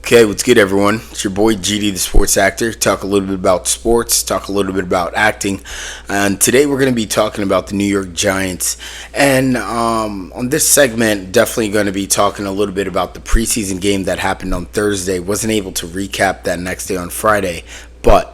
Okay, what's good, everyone? It's your boy GD, the sports actor. Talk a little bit about sports, talk a little bit about acting. And today we're going to be talking about the New York Giants. And on this segment, definitely going to be talking a little bit about the preseason game that happened on Thursday. Wasn't able to recap that next day on Friday, but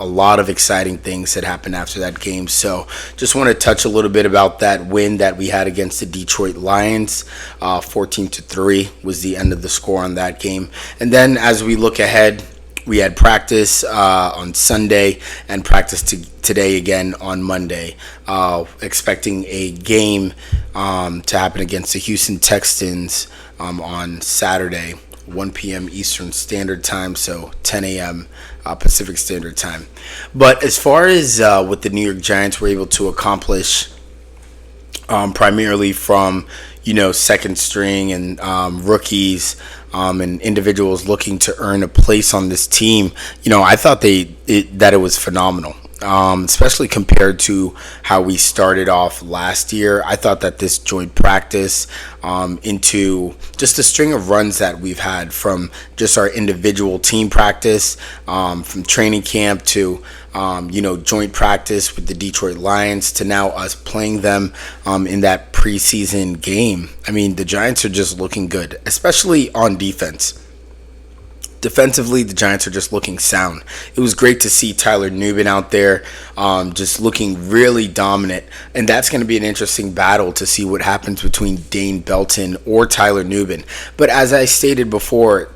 a lot of exciting things that happened after that game. So just want to touch a little bit about that win that we had against the Detroit Lions. 14-3 was the end of the score on that game. And then as we look ahead, we had practice on Sunday and practice today again on Monday. Expecting a game to happen against the Houston Texans on Saturday, 1 p.m. Eastern Standard Time, so 10 a.m. Pacific Standard Time. But as far as what the New York Giants were able to accomplish, primarily from second string and rookies and individuals looking to earn a place on this team, I thought that it was phenomenal. Especially compared to how we started off last year. I thought that this joint practice into just a string of runs that we've had from just our individual team practice, from training camp to joint practice with the Detroit Lions to now us playing them in that preseason game. I mean, the Giants are just looking good, especially on defense. Defensively, the Giants are just looking sound. It was great to see Tyler Nubin out there just looking really dominant. And that's going to be an interesting battle to see what happens between Dane Belton or Tyler Nubin. But as I stated before,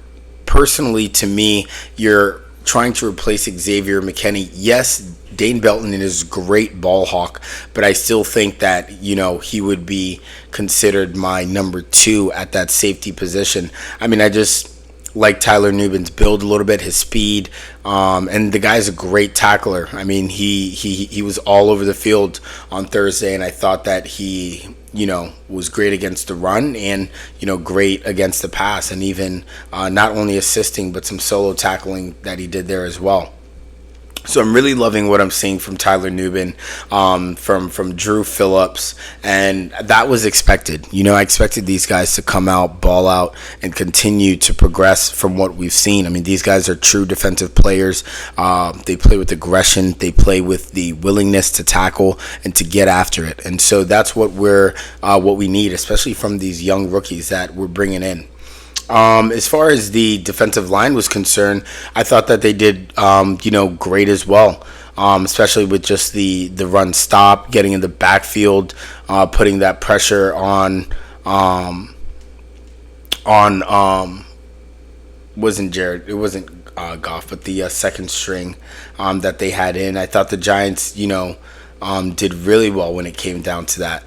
personally to me, you're trying to replace Xavier McKinney. Yes, Dane Belton is a great ball hawk, but I still think that, he would be considered my number 2 at that safety position. I mean, I just like Tyler Nubin's build a little bit, his speed, and the guy's a great tackler. I mean, he was all over the field on Thursday, and I thought that he, was great against the run and, great against the pass, and even not only assisting, but some solo tackling that he did there as well. So I'm really loving what I'm seeing from Tyler Nubin, from Drew Phillips, and that was expected. I expected these guys to come out, ball out, and continue to progress from what we've seen. I mean, these guys are true defensive players. They play with aggression. They play with the willingness to tackle and to get after it. And so that's what we need, especially from these young rookies that we're bringing in. As far as the defensive line was concerned, I thought that they did, great as well. Especially with just the run stop, getting in the backfield, putting that pressure on wasn't Jared, it wasn't Goff, but the second string that they had in. I thought the Giants, did really well when it came down to that.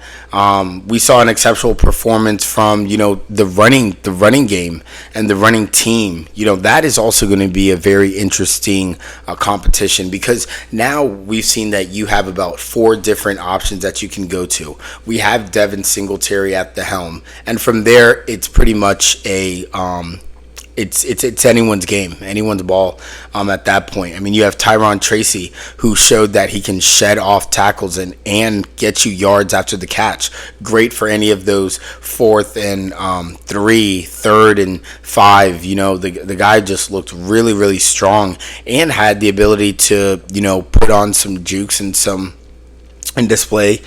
We saw an exceptional performance from the running game and the running team. That is also going to be a very interesting competition, because now we've seen that you have about 4 different options that you can go to. We have Devin Singletary at the helm, and from there it's pretty much a It's anyone's game, anyone's ball at that point. I mean, you have Tyron Tracy, who showed that he can shed off tackles and get you yards after the catch. Great for any of those 4th and 3, 3rd and 5. The guy just looked really, really strong and had the ability to, put on some jukes and display,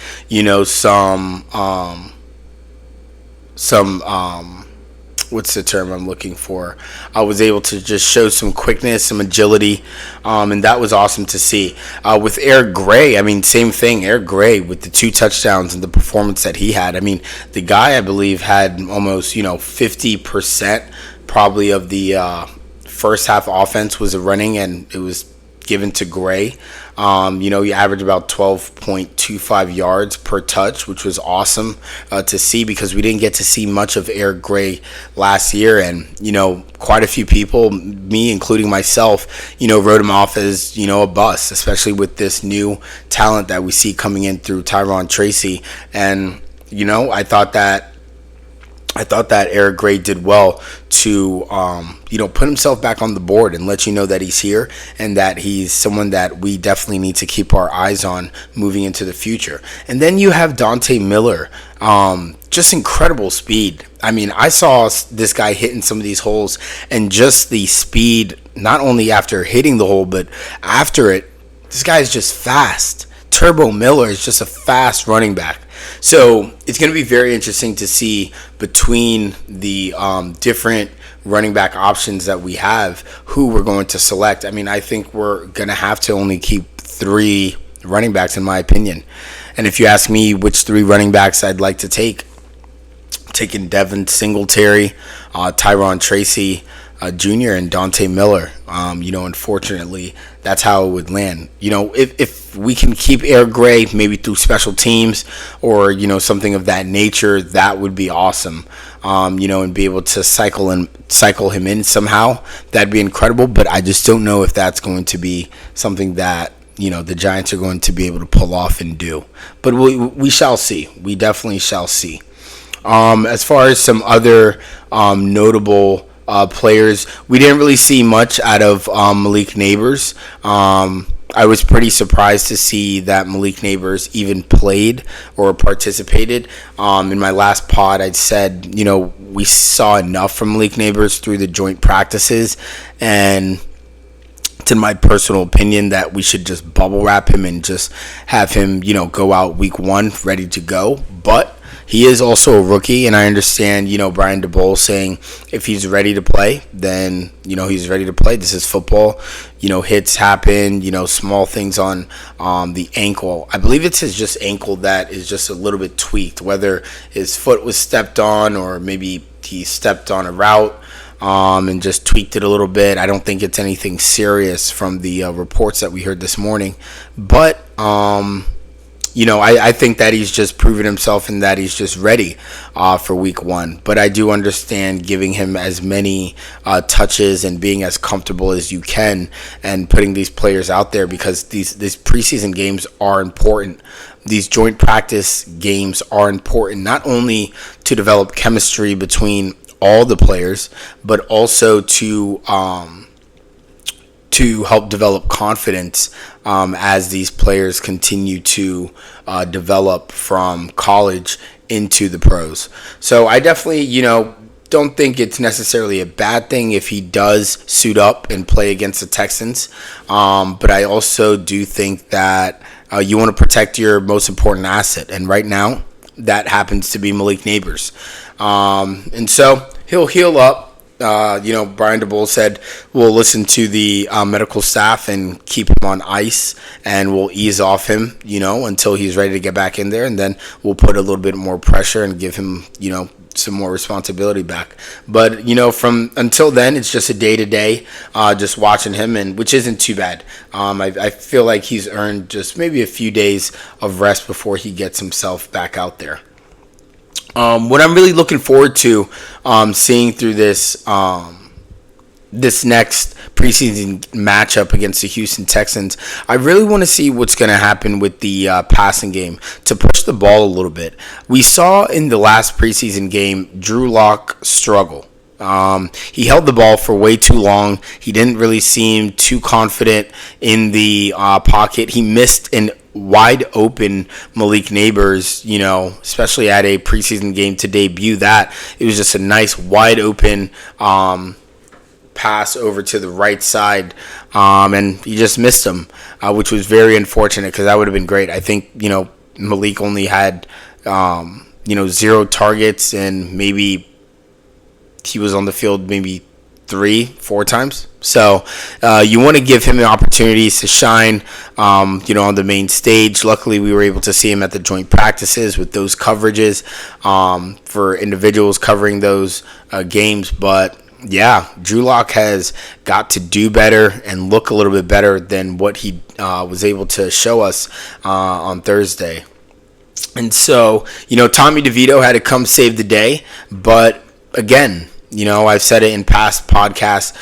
what's the term I'm looking for? I was able to just show some quickness, some agility, and that was awesome to see. With Eric Gray, I mean, same thing. Eric Gray with the 2 touchdowns and the performance that he had. I mean, the guy, I believe, had almost 50% probably of the first half offense was running, and it was given to Gray. He averaged about 12.25 yards per touch, which was awesome to see, because we didn't get to see much of Eric Gray last year. And, quite a few people, me including myself, wrote him off as, a bust, especially with this new talent that we see coming in through Tyron Tracy. And, I thought that Eric Gray did well to, put himself back on the board and let you know that he's here and that he's someone that we definitely need to keep our eyes on moving into the future. And then you have Dante Miller, just incredible speed. I mean, I saw this guy hitting some of these holes, and just the speed, not only after hitting the hole, but after it, this guy is just fast. Turbo Miller is just a fast running back. So it's going to be very interesting to see between the different running back options that we have, who we're going to select. I mean, I think we're going to have to only keep 3 running backs, in my opinion. And if you ask me which 3 running backs I'd like to take, taking Devin Singletary, Tyron Tracy Jr., and Dante Miller. Unfortunately, that's how it would land. If we can keep Eric Gray, maybe through special teams or, something of that nature, that would be awesome. And be able to cycle him in somehow, that'd be incredible. But I just don't know if that's going to be something that, the Giants are going to be able to pull off and do. But we shall see. We definitely shall see. As far as some other notable players, we didn't really see much out of Malik Nabers. I was pretty surprised to see that Malik Nabers even played or participated. In my last pod, I said, we saw enough from Malik Nabers through the joint practices, and in my personal opinion, that we should just bubble wrap him and just have him, go out week 1 ready to go. But he is also a rookie, and I understand, Brian DeBoll saying if he's ready to play, then, he's ready to play. This is football. Hits happen, small things on the ankle. I believe it's his just ankle that is just a little bit tweaked, whether his foot was stepped on or maybe he stepped on a route and just tweaked it a little bit. I don't think it's anything serious from the reports that we heard this morning. But, I think that he's just proven himself and that he's just ready for week 1. But I do understand giving him as many touches and being as comfortable as you can and putting these players out there, because these preseason games are important. These joint practice games are important, not only to develop chemistry between all the players, but also to help develop confidence as these players continue to develop from college into the pros. So I definitely, don't think it's necessarily a bad thing if he does suit up and play against the Texans. But I also do think that you want to protect your most important asset. And right now, that happens to be Malik Nabers. And so he'll heal up. Brian DeBoll said we'll listen to the medical staff and keep him on ice, and we'll ease off him, until he's ready to get back in there, and then we'll put a little bit more pressure and give him, some more responsibility back. But from until then, it's just a day-to-day, just watching him, and which isn't too bad. I feel like he's earned just maybe a few days of rest before he gets himself back out there. What I'm really looking forward to seeing through this next preseason matchup against the Houston Texans, I really want to see what's going to happen with the passing game to push the ball a little bit. We saw in the last preseason game Drew Lock struggle. He held the ball for way too long. He didn't really seem too confident in the pocket. He missed an wide open Malik Nabers, especially at a preseason game to debut that. It was just a nice wide open pass over to the right side, and he just missed him, which was very unfortunate because that would have been great. I think, Malik only had, 0 targets, and maybe he was on the field maybe 3-4 times. So you want to give him opportunities to shine, on the main stage. Luckily, we were able to see him at the joint practices with those coverages for individuals covering those games. But yeah, Drew Lock has got to do better and look a little bit better than what he was able to show us on Thursday. And so, Tommy DeVito had to come save the day. But again, I've said it in past podcasts,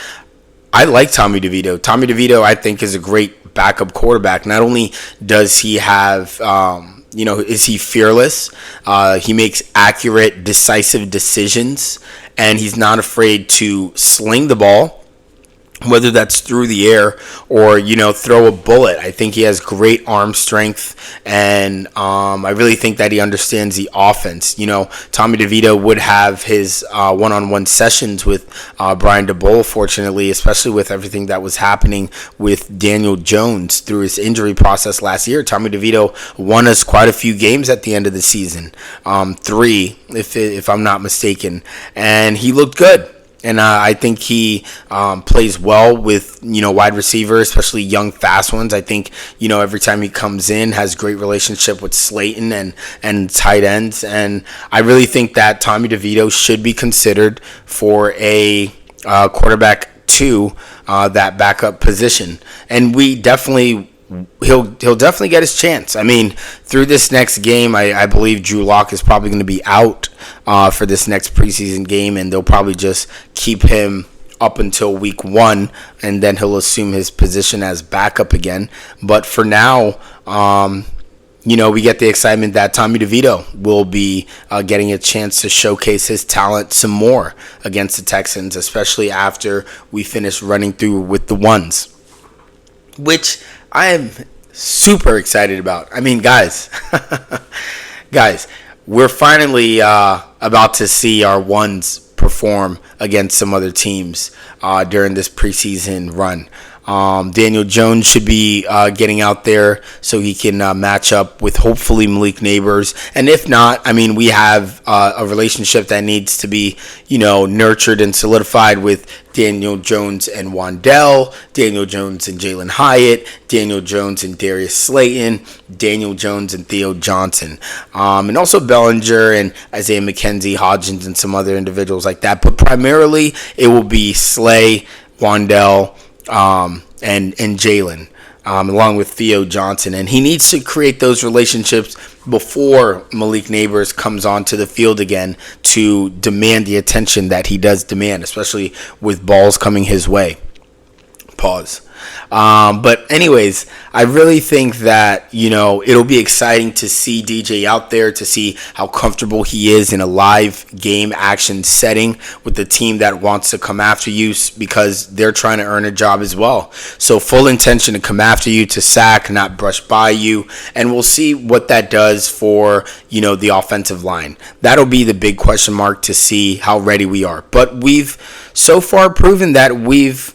I like Tommy DeVito. Tommy DeVito, I think, is a great backup quarterback. Not only does he have, is he fearless, he makes accurate, decisive decisions, and he's not afraid to sling the ball whether that's through the air or, throw a bullet. I think he has great arm strength, and I really think that he understands the offense. Tommy DeVito would have his one-on-one sessions with Brian DeBoer, fortunately, especially with everything that was happening with Daniel Jones through his injury process last year. Tommy DeVito won us quite a few games at the end of the season, 3 if I'm not mistaken, and he looked good. And I think he plays well with, wide receivers, especially young, fast ones. I think, every time he comes in, has great relationship with Slayton and tight ends. And I really think that Tommy DeVito should be considered for a quarterback 2, that backup position. And he'll definitely get his chance. I mean, through this next game, I believe Drew Lock is probably going to be out for this next preseason game, and they'll probably just keep him up until week 1, and then he'll assume his position as backup again. But for now, we get the excitement that Tommy DeVito will be getting a chance to showcase his talent some more against the Texans, especially after we finish running through with the ones, which I am super excited about. I mean, guys, we're finally about to see our ones perform against some other teams during this preseason run. Daniel Jones should be getting out there so he can match up with hopefully Malik Nabers. And if not, I mean, we have a relationship that needs to be, nurtured and solidified with Daniel Jones and Wandell, Daniel Jones and Jalen Hyatt, Daniel Jones and Darius Slayton, Daniel Jones and Theo Johnson, and also Bellinger and Isaiah McKenzie, Hodgins, and some other individuals like that. But primarily, it will be Slay, Wandell, and Jalen, along with Theo Johnson. And he needs to create those relationships before Malik Nabers comes onto the field again to demand the attention that he does demand, especially with balls coming his way. Pause. But anyways, I really think that, it'll be exciting to see DJ out there, to see how comfortable he is in a live game action setting with the team that wants to come after you, because they're trying to earn a job as well. So full intention to come after you, to sack, not brush by you. And we'll see what that does for, the offensive line. That'll be the big question mark to see how ready we are. But we've so far proven that we've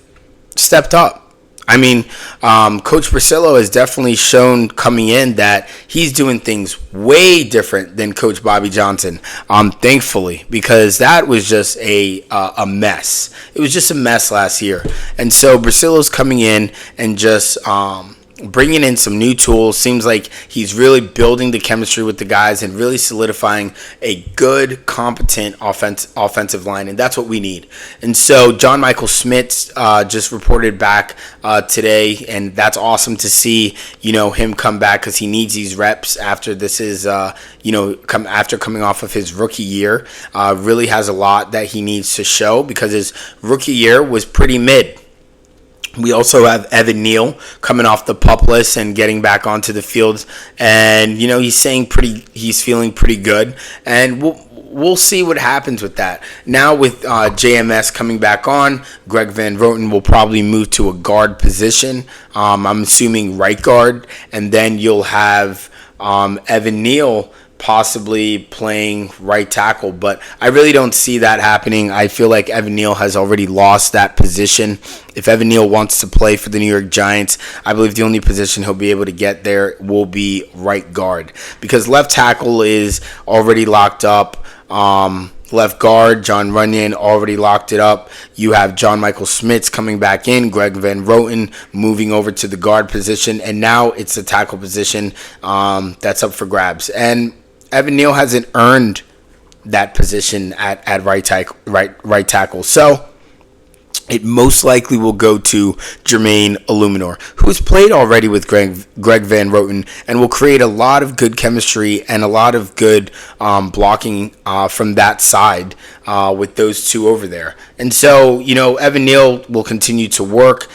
stepped up. I mean, Coach Priscillo has definitely shown coming in that he's doing things way different than Coach Bobby Johnson, thankfully, because that was just a mess. It was just a mess last year. And so Priscillo's coming in and just bringing in some new tools. Seems like he's really building the chemistry with the guys and really solidifying a good, competent offensive line, and that's what we need. And so John Michael Schmitz just reported back today, and that's awesome to see, him come back, because he needs these reps after this is, after coming off of his rookie year. Really has a lot that he needs to show, because his rookie year was pretty mid. We also have Evan Neal coming off the PUP list and getting back onto the field, and he's feeling pretty good, and we'll see what happens with that. Now with JMS coming back on, Greg Van Roten will probably move to a guard position. I'm assuming right guard, and then you'll have Evan Neal possibly playing right tackle, but I really don't see that happening. I feel like Evan Neal has already lost that position. If Evan Neal wants to play for the New York Giants, I believe the only position he'll be able to get there will be right guard, because left tackle is already locked up. Left guard, John Runyon, already locked it up. You have John Michael Schmitz coming back in, Greg Van Roten moving over to the guard position, and now it's the tackle position that's up for grabs. And Evan Neal hasn't earned that position at right tackle. So it most likely will go to Jermaine Illuminor, who's played already with Greg Van Roten, and will create a lot of good chemistry and a lot of good blocking from that side with those two over there. And so, Evan Neal will continue to work.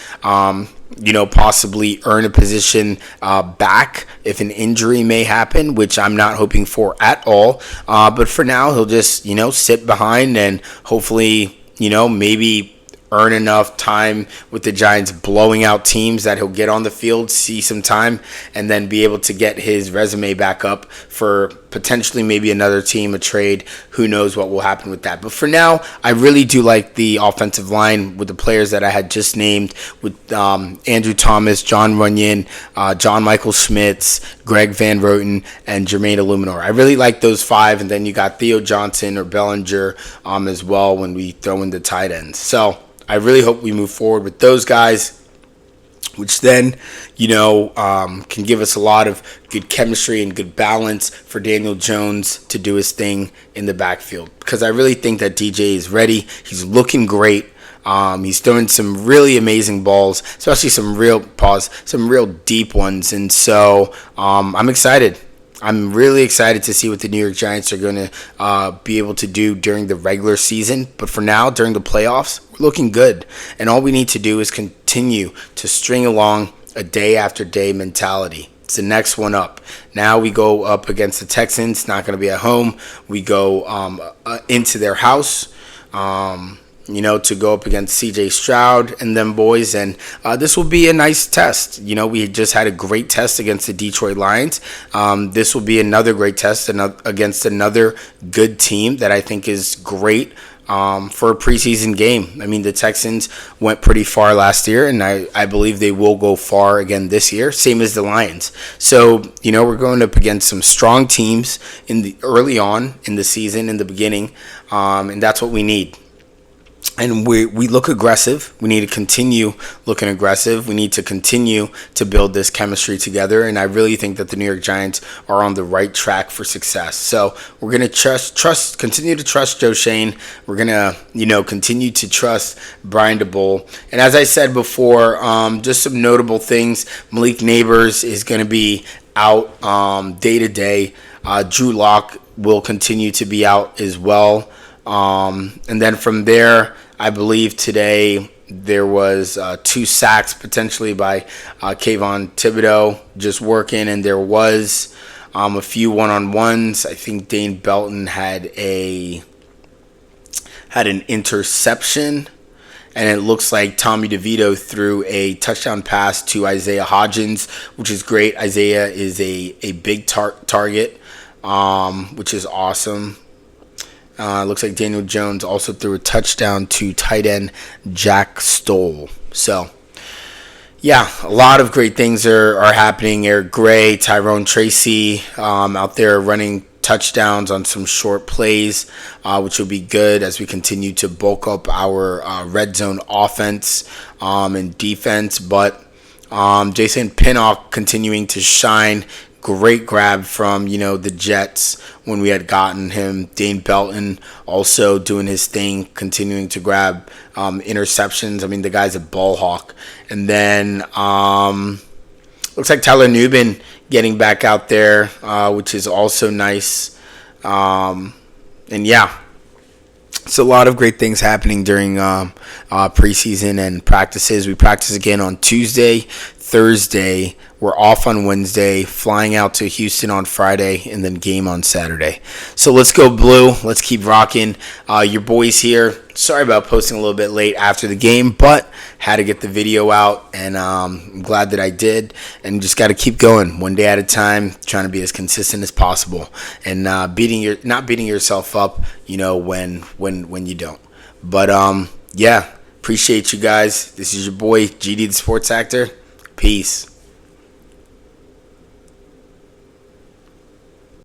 Possibly earn a position back if an injury may happen, which I'm not hoping for at all. But for now, he'll just, sit behind and hopefully, maybe earn enough time with the Giants blowing out teams that he'll get on the field, see some time, and then be able to get his resume back up for potentially maybe another team, a trade. Who knows what will happen with that. But for now, I really do like the offensive line with the players that I had just named, with Andrew Thomas, John Runyon, John Michael Schmitz, Greg Van Roten, and Jermaine Illuminor. I really like those five, and then you got Theo Johnson or Bellinger as well when we throw in the tight ends. So I really hope we move forward with those guys, which then, can give us a lot of good chemistry and good balance for Daniel Jones to do his thing in the backfield. Because I really think that DJ is ready. He's looking great. He's throwing some really amazing balls, especially some real deep ones. And so I'm excited. I'm really excited to see what the New York Giants are going to be able to do during the regular season. But for now, during the playoffs, we're looking good. And all we need to do is continue to string along a day after day mentality. It's the next one up. Now we go up against the Texans. Not going to be at home. We go into their house. To go up against C.J. Stroud and them boys. And this will be a nice test. We just had a great test against the Detroit Lions. This will be another great test against another good team that I think is great for a preseason game. I mean, the Texans went pretty far last year, and I believe they will go far again this year, same as the Lions. So, we're going up against some strong teams early on in the season, in the beginning, and that's what we need. And we look aggressive. We need to continue looking aggressive. We need to continue to build this chemistry together. And I really think that the New York Giants are on the right track for success. So we're going to continue to trust Joe Shane. We're going to, continue to trust Brian DeBoll. And as I said before, just some notable things. Malik Nabers is going to be out day to day. Drew Lock will continue to be out as well. And then from there, I believe today there was 2 sacks potentially by Kayvon Thibodeau just working, and there was a few one-on-ones. I think Dane Belton had an interception, and it looks like Tommy DeVito threw a touchdown pass to Isaiah Hodgins, which is great. Isaiah is a big target, which is awesome. Looks like Daniel Jones also threw a touchdown to tight end Jack Stoll. So, yeah, a lot of great things are happening. Eric Gray, Tyrone Tracy out there running touchdowns on some short plays, which will be good as we continue to bulk up our red zone offense and defense. But Jason Pinnock continuing to shine. Great grab from, the Jets when we had gotten him. Dane Belton also doing his thing, continuing to grab interceptions. I mean, the guy's a ball hawk. And then looks like Tyler Nubin getting back out there, which is also nice. And yeah, it's a lot of great things happening during preseason and practices. We practice again on Tuesday, Thursday. We're off on Wednesday, flying out to Houston on Friday, and then game on Saturday. So let's go blue. Let's keep rocking. Your boys here. Sorry about posting a little bit late after the game, but had to get the video out, and I'm glad that I did. And just got to keep going, one day at a time, trying to be as consistent as possible, and not beating yourself up, when you don't. But yeah, appreciate you guys. This is your boy GD the Sports Actor. Peace.